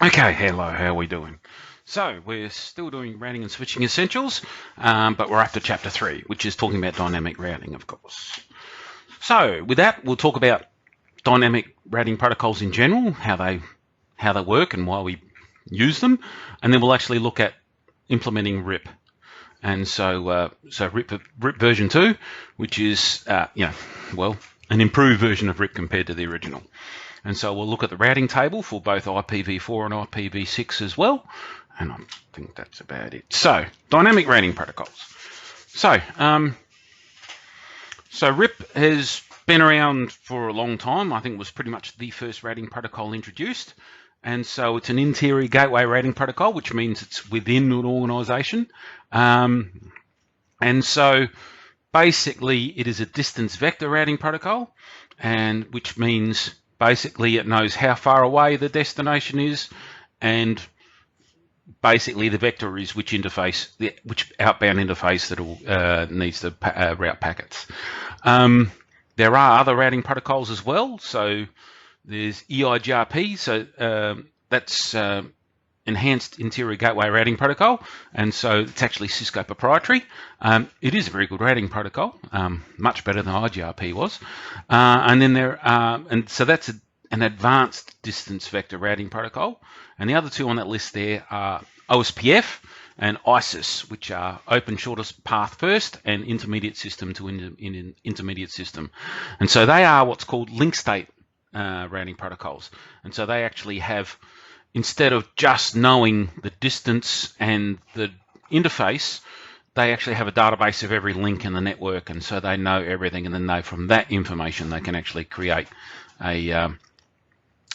Okay, hello, how are we doing? So, we're still doing routing and switching essentials, but we're after chapter 3, which is talking about dynamic routing, of course. So, with that, we'll talk about dynamic routing protocols in general, how they work and why we use them, and then we'll actually look at implementing RIP. And so RIP version 2, which is, an improved version of RIP compared to the original. And so we'll look at the routing table for both IPv4 and IPv6 as well. And I think that's about it. So, dynamic routing protocols. So RIP has been around for a long time. I think it was pretty much the first routing protocol introduced. And so it's an interior gateway routing protocol, which means it's within an organization. And so basically it is a distance vector routing protocol, and which means basically it knows how far away the destination is, and basically the vector is which outbound interface that needs to route packets. There are other routing protocols as well. So there's EIGRP, so that's Enhanced Interior Gateway Routing Protocol, and so it's actually Cisco proprietary. It is a very good routing protocol, much better than IGRP was. And then so that's an advanced distance vector routing protocol. And the other two on that list there are OSPF and ISIS, which are open shortest path first and intermediate system to intermediate system. And so they are what's called link state routing protocols. And so they actually have, instead of just knowing the distance and the interface, they actually have a database of every link in the network, and so they know everything, and then from that information they can actually create the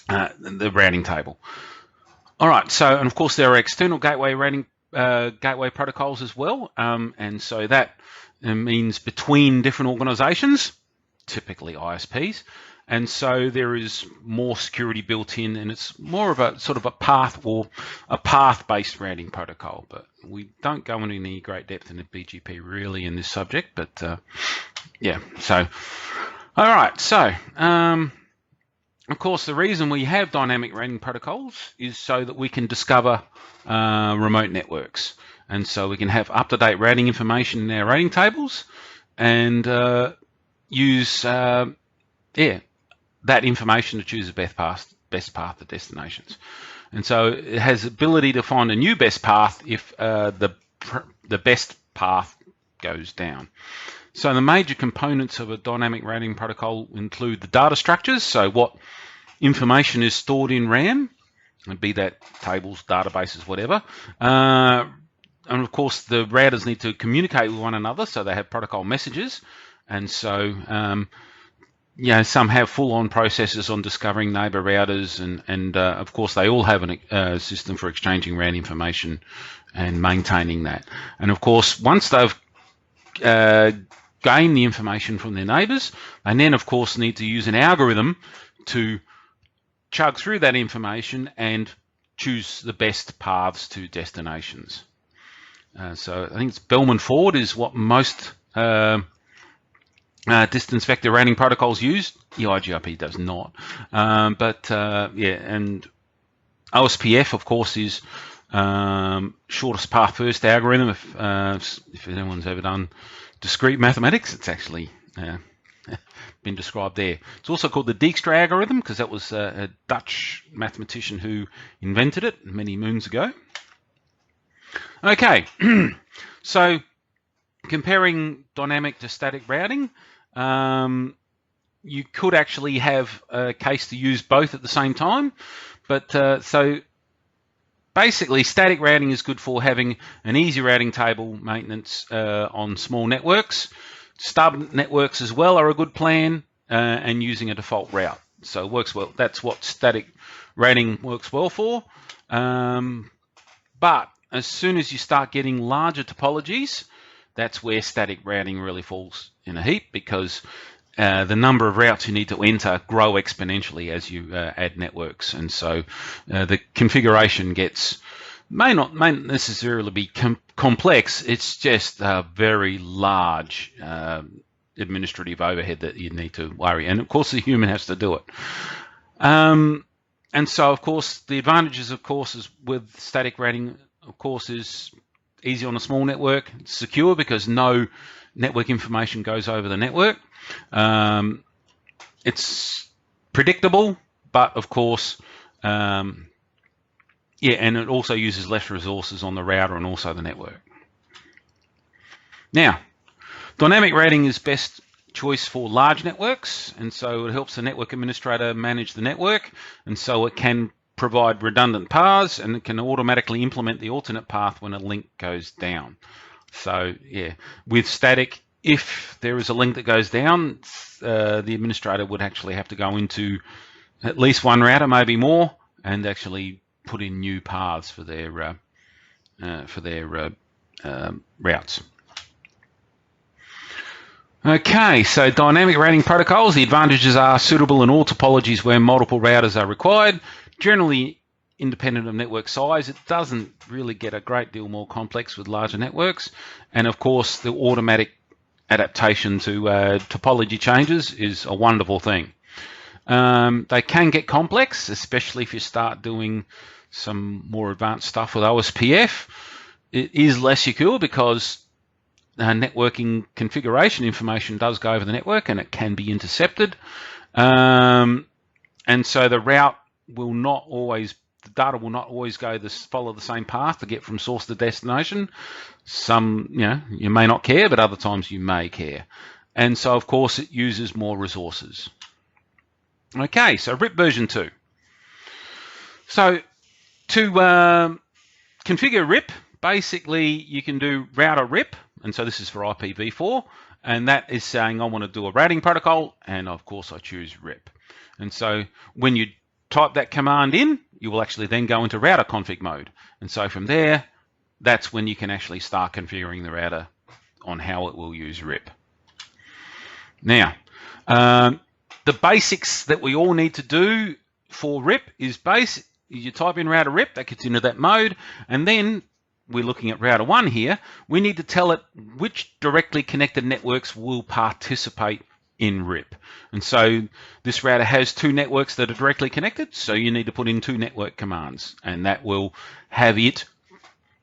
routing table. All right, so, and of course there are external gateway routing gateway protocols as well, and so that means between different organizations, typically ISPs. And so there is more security built in, and it's more of a sort of a path-based routing protocol. But we don't go into any great depth in the BGP really in this subject. But yeah, so all right. So of course, the reason we have dynamic routing protocols is so that we can discover remote networks, and so we can have up-to-date routing information in our routing tables, and use that information to choose the best path to destinations. And so it has the ability to find a new best path if the best path goes down. So the major components of a dynamic routing protocol include the data structures, so what information is stored in RAM, be that tables, databases, whatever. And of course the routers need to communicate with one another, so they have protocol messages. And so some have full-on processes on discovering neighbor routers, and of course they all have a system for exchanging route information and maintaining that. And of course, once they've gained the information from their neighbors, they then of course need to use an algorithm to chug through that information and choose the best paths to destinations. So I think it's Bellman Forward is what most distance vector routing protocols use. EIGRP does not. And OSPF, of course, is shortest path first algorithm. If anyone's ever done discrete mathematics, it's actually been described there. It's also called the Dijkstra algorithm because that was a Dutch mathematician who invented it many moons ago. Okay, so comparing dynamic to static routing, you could actually have a case to use both at the same time, but so basically static routing is good for having an easy routing table maintenance on small networks. Stub networks as well are a good plan, and using a default route. So it works well. That's what static routing works well for. But as soon as you start getting larger topologies, that's where static routing really falls in a heap, because the number of routes you need to enter grow exponentially as you add networks, and so the configuration may not necessarily be complex. It's just a very large administrative overhead that you need to worry, and of course the human has to do it. And And so, of course, the advantages, of course, is with static routing, of course, is easy on a small network. It's secure because no network information goes over the network. It's predictable, but of course, yeah, and it also uses less resources on the router and also the network. Now, dynamic routing is best choice for large networks, and so it helps the network administrator manage the network, and so it can provide redundant paths, and it can automatically implement the alternate path when a link goes down. So yeah, with static, if there is a link that goes down, the administrator would actually have to go into at least one router, maybe more, and actually put in new paths for their routes. Okay, so dynamic routing protocols, the advantages are suitable in all topologies where multiple routers are required, generally independent of network size. It doesn't really get a great deal more complex with larger networks, and of course the automatic adaptation to topology changes is a wonderful thing. They can get complex, especially if you start doing some more advanced stuff with OSPF. It is less secure because networking configuration information does go over the network and it can be intercepted. And so the route will not always, the data will not always follow the same path to get from source to destination. Some, you may not care, but other times you may care. And so, of course, it uses more resources. Okay, so RIP version 2. So to configure RIP, basically you can do router RIP, and so this is for IPv4, and that is saying I want to do a routing protocol, and of course I choose RIP. And so when you type that command in, you will actually then go into router config mode. And so from there, that's when you can actually start configuring the router on how it will use RIP. Now, the basics that we all need to do for RIP is you type in router RIP, that gets into that mode, and then we're looking at router 1 here. We need to tell it which directly connected networks will participate in RIP. And so this router has 2 networks that are directly connected, so you need to put in 2 network commands, and that will have it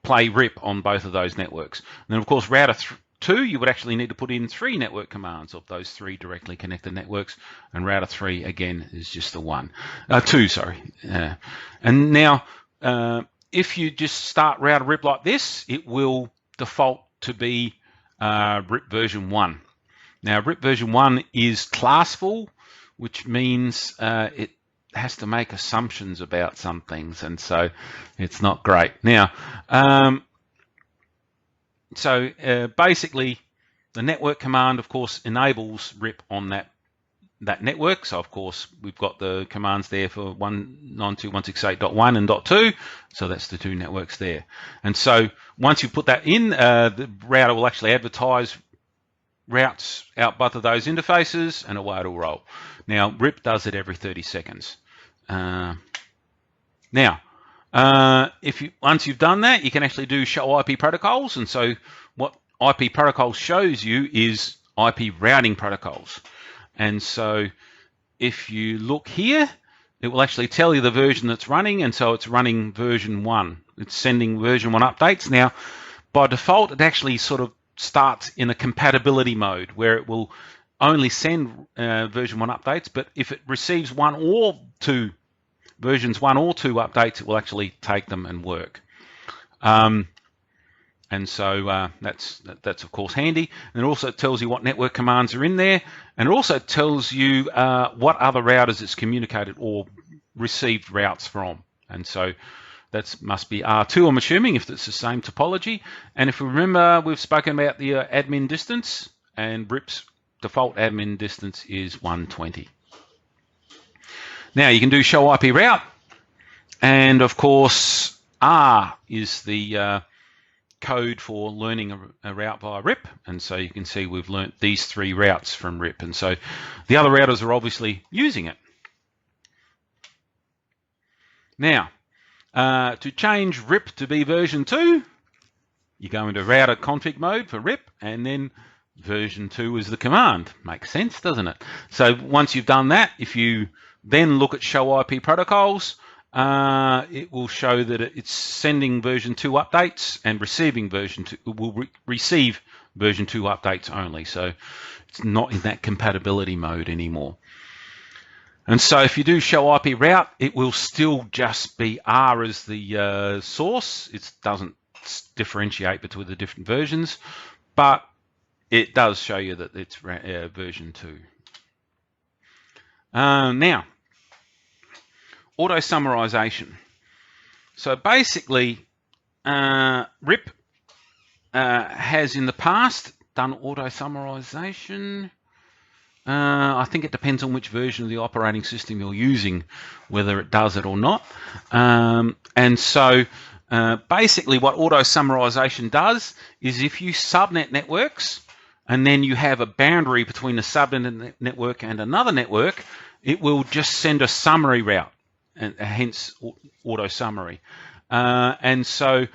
play RIP on both of those networks. And then of course router 2, you would actually need to put in 3 network commands of those 3 directly connected networks, and router 3 again is just the 2, sorry. And now if you just start router RIP like this, it will default to be RIP version 1. Now RIP version 1 is classful, which means it has to make assumptions about some things, and so it's not great. Now, basically the network command, of course, enables RIP on that network. So of course we've got the commands there for 192.168.1 and .2, so that's the 2 networks there. And so once you put that in, the router will actually advertise routes out both of those interfaces, and away it'll roll. Now RIP does it every 30 seconds. Once you've done that, you can actually do show IP protocols, and so what IP protocols shows you is IP routing protocols. And so if you look here, it will actually tell you the version that's running, and so it's running version 1. It's sending version 1 updates. Now, by default, it actually sort of starts in a compatibility mode where it will only send version 1 updates, but if it receives 1 or 2 versions 1 or 2 updates, it will actually take them and work. And so that's of course handy. And it also tells you what network commands are in there, and it also tells you what other routers it's communicated or received routes from. And so that must be R2, I'm assuming, if it's the same topology. And if we remember, we've spoken about the admin distance, and RIP's default admin distance is 120. Now you can do show IP route, and of course R is the code for learning a route via RIP, and so you can see we've learnt these 3 routes from RIP, and so the other routers are obviously using it. Now, to change RIP to be version 2, you go into router config mode for RIP, and then version 2 is the command. Makes sense, doesn't it? So once you've done that, if you then look at show IP protocols, it will show that it's sending version 2 updates and receiving version 2. It will receive version 2 updates only, so it's not in that compatibility mode anymore. And so if you do show IP route, it will still just be R as the source. It doesn't differentiate between the different versions, but it does show you that it's version 2. Now, auto summarization. So basically, RIP has in the past done auto summarization. I think it depends on which version of the operating system you're using, whether it does it or not. And so basically what auto summarization does is if you subnet networks and then you have a boundary between a subnet network and another network, it will just send a summary route, and hence auto summary. And so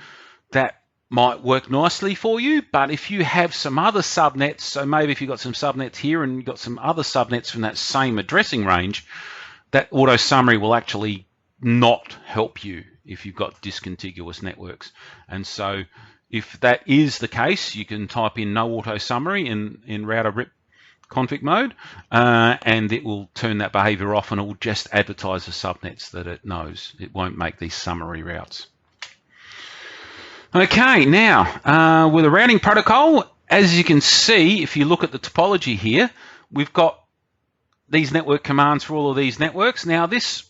that might work nicely for you, but if you have some other subnets, so maybe if you've got some subnets here and you've got some other subnets from that same addressing range, that auto summary will actually not help you if you've got discontiguous networks. And so if that is the case, you can type in no auto summary in router RIP config mode, and it will turn that behavior off, and it will just advertise the subnets that it knows. It won't make these summary routes. Okay, now with a routing protocol, as you can see, if you look at the topology here, we've got these network commands for all of these networks. Now this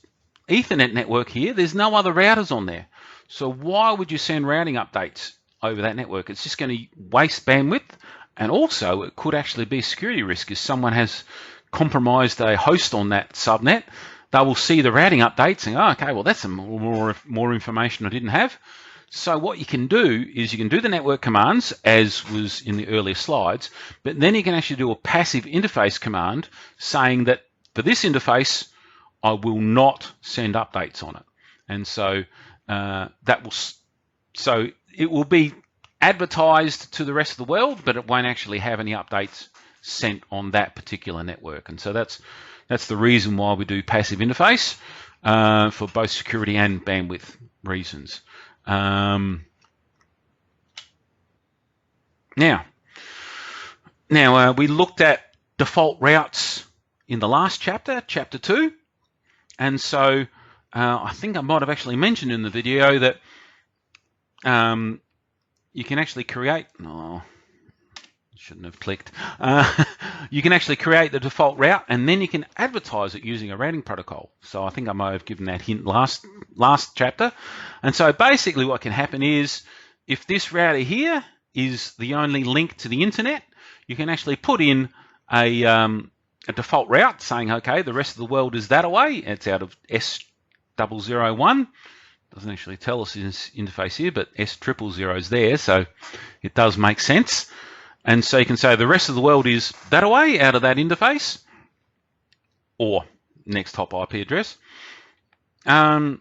Ethernet network here, there's no other routers on there. So why would you send routing updates over that network? It's just going to waste bandwidth, and also it could actually be a security risk. If someone has compromised a host on that subnet, they will see the routing updates and, oh, okay, well, that's some more information I didn't have. So what you can do is you can do the network commands, as was in the earlier slides, but then you can actually do a passive interface command saying that for this interface, I will not send updates on it. And so it will be advertised to the rest of the world, but it won't actually have any updates sent on that particular network. And so that's the reason why we do passive interface for both security and bandwidth reasons. Now we looked at default routes in the last chapter, chapter 2, and so I think I might have actually mentioned in the video that you can actually create, shouldn't have clicked, you can actually create the default route and then you can advertise it using a routing protocol. So I think I might have given that hint last chapter. And so basically what can happen is if this router here is the only link to the internet, you can actually put in a default route saying, okay, the rest of the world is that away. It's out of S001. Doesn't actually tell us in this interface here, but S000 is there, so it does make sense. And so you can say the rest of the world is that away out of that interface, or next hop IP address. And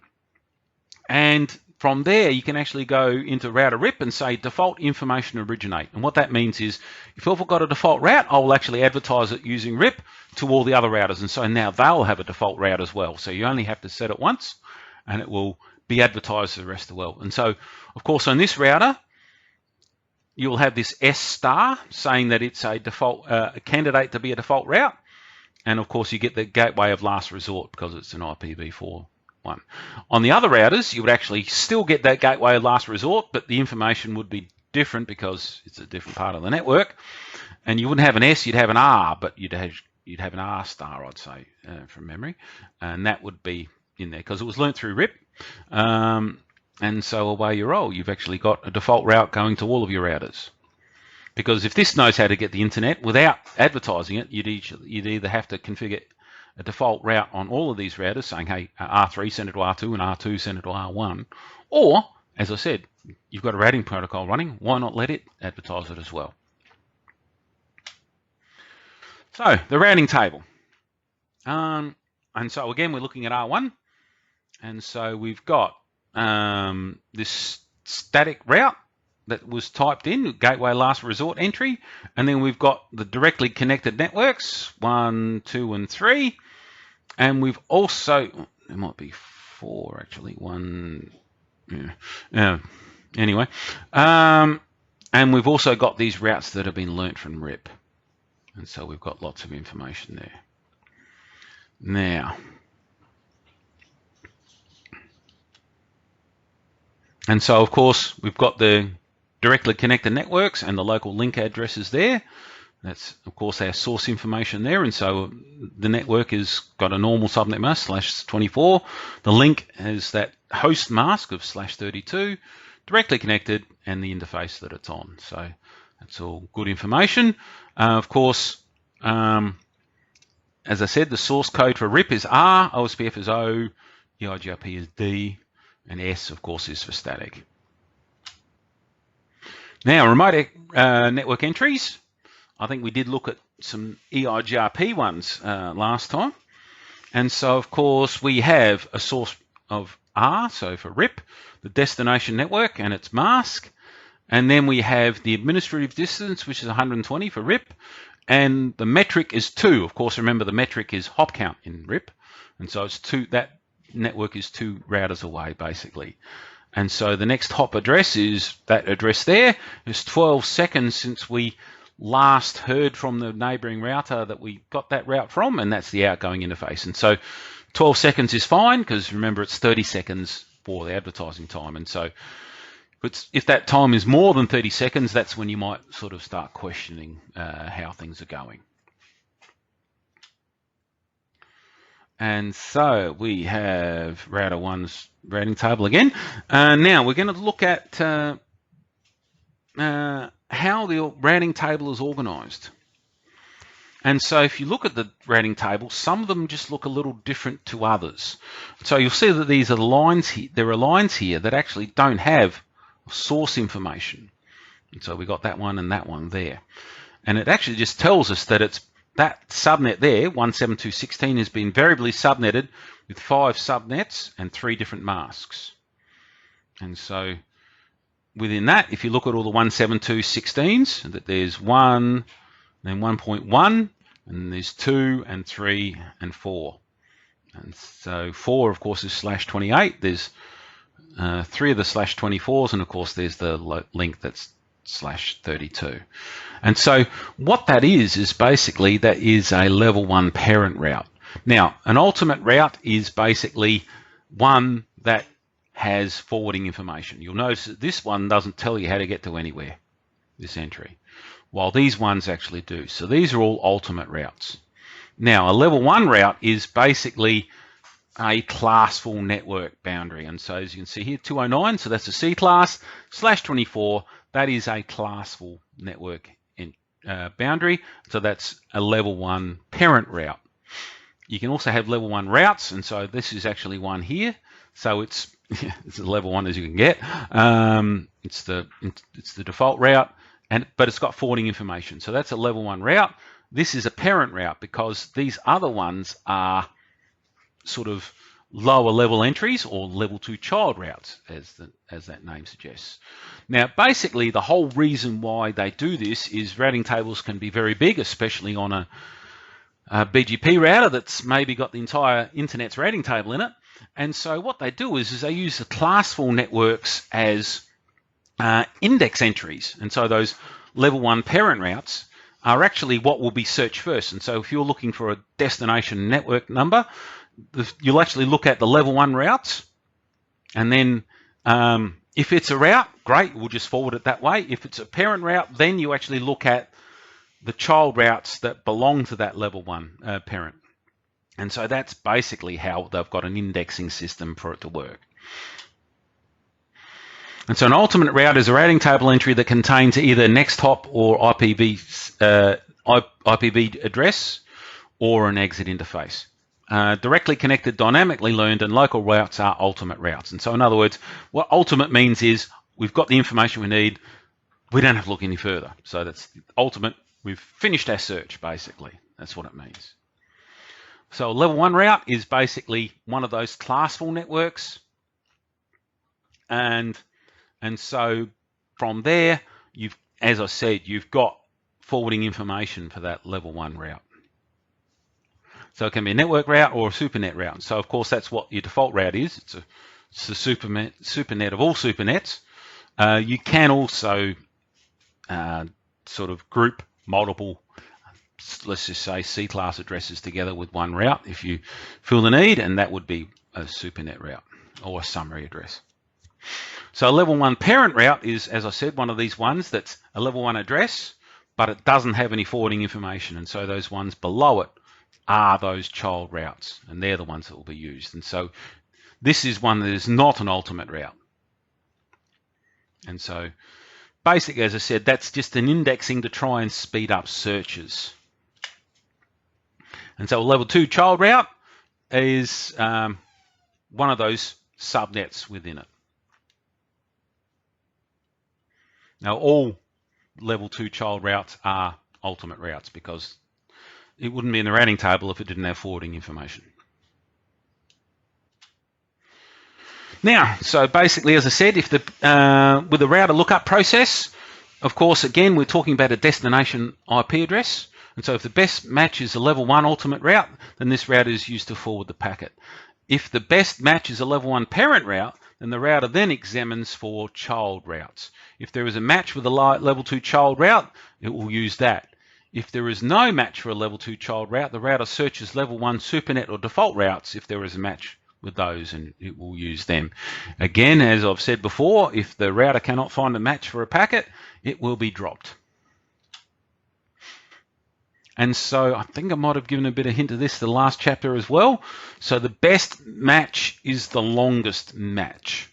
from there, you can actually go into router RIP and say default information originate. And what that means is if I've got a default route, I will actually advertise it using RIP to all the other routers. And so now they'll have a default route as well. So you only have to set it once and it will be advertised to the rest of the world. And so, of course, on this router, you'll have this S star saying that it's a default a candidate to be a default route. And of course, you get the gateway of last resort because it's an IPv4 one. On the other routers, you would actually still get that gateway of last resort, but the information would be different because it's a different part of the network. And you wouldn't have an S, you'd have an R, but you'd have an R star, I'd say, from memory. And that would be in there because it was learnt through RIP. And so away you roll. You've actually got a default route going to all of your routers. Because if this knows how to get the internet without advertising it, you'd either have to configure a default route on all of these routers saying, hey, R3 send it to R2 and R2 send it to R1. Or, as I said, you've got a routing protocol running. Why not let it advertise it as well? So, the routing table. And so, again, we're looking at R1. And so we've got this static route that was typed in, gateway last resort entry, and then we've got the directly connected networks, 1, 2, and 3, and we've also, there might be 4 4 actually. Anyway, and we've also got these routes that have been learnt from RIP, and so we've got lots of information there. Now, and so of course we've got the directly connected networks and the local link addresses there. That's of course our source information there, and so the network has got a normal subnet mask /24. The link has that host mask of /32, directly connected, and the interface that it's on. So that's all good information. Of course, as I said, the source code for RIP is R, OSPF is O, EIGRP is D, and S, of course, is for static. Now, remote network entries. I think we did look at some EIGRP ones last time. And so, of course, we have a source of R, so for RIP, the destination network and its mask. And then we have the administrative distance, which is 120 for RIP. And the metric is 2. Of course, remember the metric is hop count in RIP. And so it's 2, that network is 2 routers away, basically. And so the next hop address is that address there. It's 12 seconds since we last heard from the neighboring router that we got that route from, and that's the outgoing interface. And so 12 seconds is fine, because remember it's 30 seconds for the advertising time. And so if that time is more than 30 seconds, that's when you might sort of start questioning how things are going. And so we have router 1's routing table again. Now we're going to look at how the routing table is organized. And so if you look at the routing table, some of them just look a little different to others. So you'll see that these are lines here. There are lines here that actually don't have source information. And so we got that one and that one there. And it actually just tells us that it's that subnet there, 172.16, has been variably subnetted with 5 subnets and 3 different masks. And so within that, if you look at all the 172.16s, that there's 1, then 1.1, and there's 2 and 3 and 4. And so 4, of course, is /28. There's 3 of the /24s, and of course there's the link that's /32. And so what that is basically that is a level 1 parent route. Now, an ultimate route is basically one that has forwarding information. You'll notice that this one doesn't tell you how to get to anywhere, this entry, while these ones actually do. So these are all ultimate routes. Now, a level 1 route is basically a classful network boundary. And so as you can see here, 209, so that's a C class, /24, that is a classful network boundary. So that's a level 1 parent route. You can also have level 1 routes, and so this is actually one here. So it's a level 1 as you can get. It's the default route, but it's got forwarding information. So that's a level 1 route. This is a parent route because these other ones are sort of lower level entries or level 2 child routes, as that name suggests. Now, basically, the whole reason why they do this is routing tables can be very big, especially on a BGP router that's maybe got the entire internet's routing table in it. And so what they do is they use the classful networks as index entries. And so those level 1 parent routes are actually what will be searched first. And so if you're looking for a destination network number, you'll actually look at the level 1 routes, and then if it's a route, great, we'll just forward it that way. If it's a parent route, then you actually look at the child routes that belong to that level 1 parent. And so that's basically how they've got an indexing system for it to work. And so an ultimate route is a routing table entry that contains either next hop or IPv address or an exit interface. Directly connected, dynamically learned, and local routes are ultimate routes. And so in other words, what ultimate means is we've got the information we need, we don't have to look any further. So that's ultimate, we've finished our search, basically. That's what it means. So a level 1 route is basically one of those classful networks. And so from there, as I said, you've got forwarding information for that level 1 route. So it can be a network route or a supernet route. So of course that's what your default route is. It's the supernet of all supernets. You can also sort of group multiple, let's just say, C-class addresses together with one route if you feel the need, and that would be a supernet route or a summary address. So a level 1 parent route is, as I said, one of these ones that's a level 1 address, but it doesn't have any forwarding information, and so those ones below it are those child routes, and they're the ones that will be used. And so this is one that is not an ultimate route. And so basically, as I said, that's just an indexing to try and speed up searches. And so a level 2 child route is one of those subnets within it. Now, all level 2 child routes are ultimate routes because it wouldn't be in the routing table if it didn't have forwarding information. Now, so basically, as I said, if with the router lookup process, of course, again, we're talking about a destination IP address. And so if the best match is a level 1 ultimate route, then this router is used to forward the packet. If the best match is a level 1 parent route, then the router then examines for child routes. If there is a match with a level 2 child route, it will use that. If there is no match for a level 2 child route, the router searches level 1 supernet or default routes if there is a match with those, and it will use them. Again, as I've said before, if the router cannot find a match for a packet, it will be dropped. And so I think I might have given a bit of hint of this the last chapter as well. So the best match is the longest match.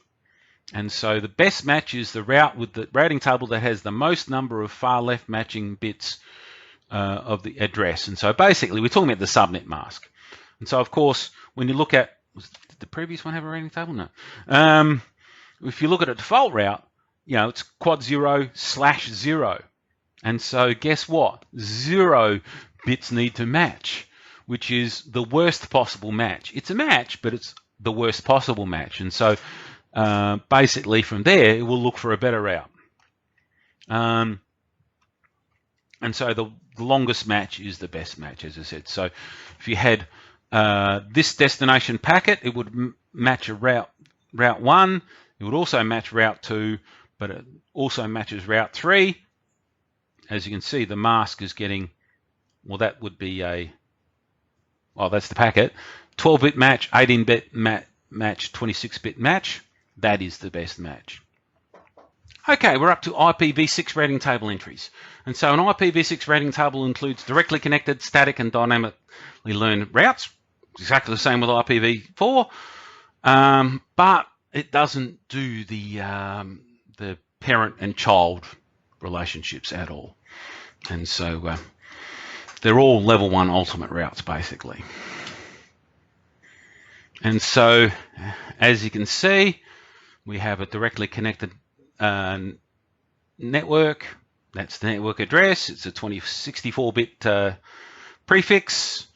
And so the best match is the route with the routing table that has the most number of far left matching bits of the address. And so basically we're talking about the subnet mask. And so of course, when you look at, did the previous one have a routing table? No. If you look at a default route, you know, it's quad 0/0. And so guess what? 0 bits need to match, which is the worst possible match. It's a match, but it's the worst possible match. And so basically from there, it will look for a better route. And so the longest match is the best match, as I said. So if you had this destination packet, it would match a route 1. It would also match route 2, but it also matches route 3. As you can see, the mask is getting, well, that would be that's the packet. 12-bit match, 18-bit match, 26-bit match. That is the best match. Okay, we're up to IPv6 routing table entries. And so an IPv6 routing table includes directly connected, static, and dynamically learned routes. Exactly the same with IPv4, but it doesn't do the parent and child relationships at all. And so they're all level 1 ultimate routes, basically. And so, as you can see, we have a directly connected network. That's the network address. It's a 64-bit prefix.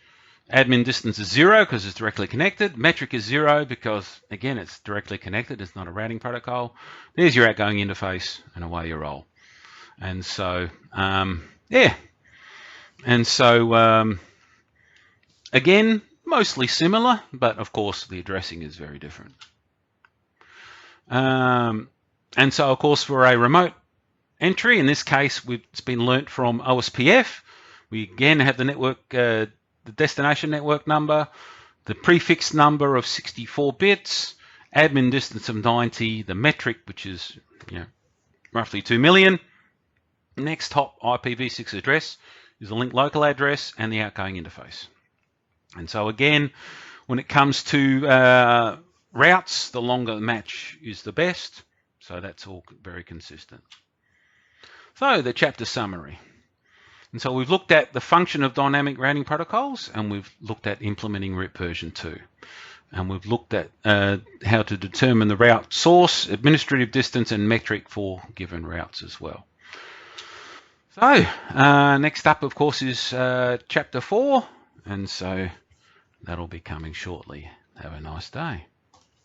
Admin distance is 0 because it's directly connected. Metric is 0 because, again, it's directly connected. It's not a routing protocol. There's your outgoing interface, and away you roll. And so, yeah. And so, again, mostly similar, but of course the addressing is very different. And so, of course, for a remote entry, in this case, it's been learnt from OSPF. We again have the network, the destination network number, the prefix number of 64 bits, admin distance of 90, the metric, which is roughly 2 million. Next top IPv6 address is the link local address and the outgoing interface. And so again, when it comes to routes, the longer the match is the best. So that's all very consistent. So the chapter summary. And so we've looked at the function of dynamic routing protocols, and we've looked at implementing route version 2. And we've looked at how to determine the route source, administrative distance, and metric for given routes as well. So next up, of course, is chapter 4, and so that'll be coming shortly. Have a nice day.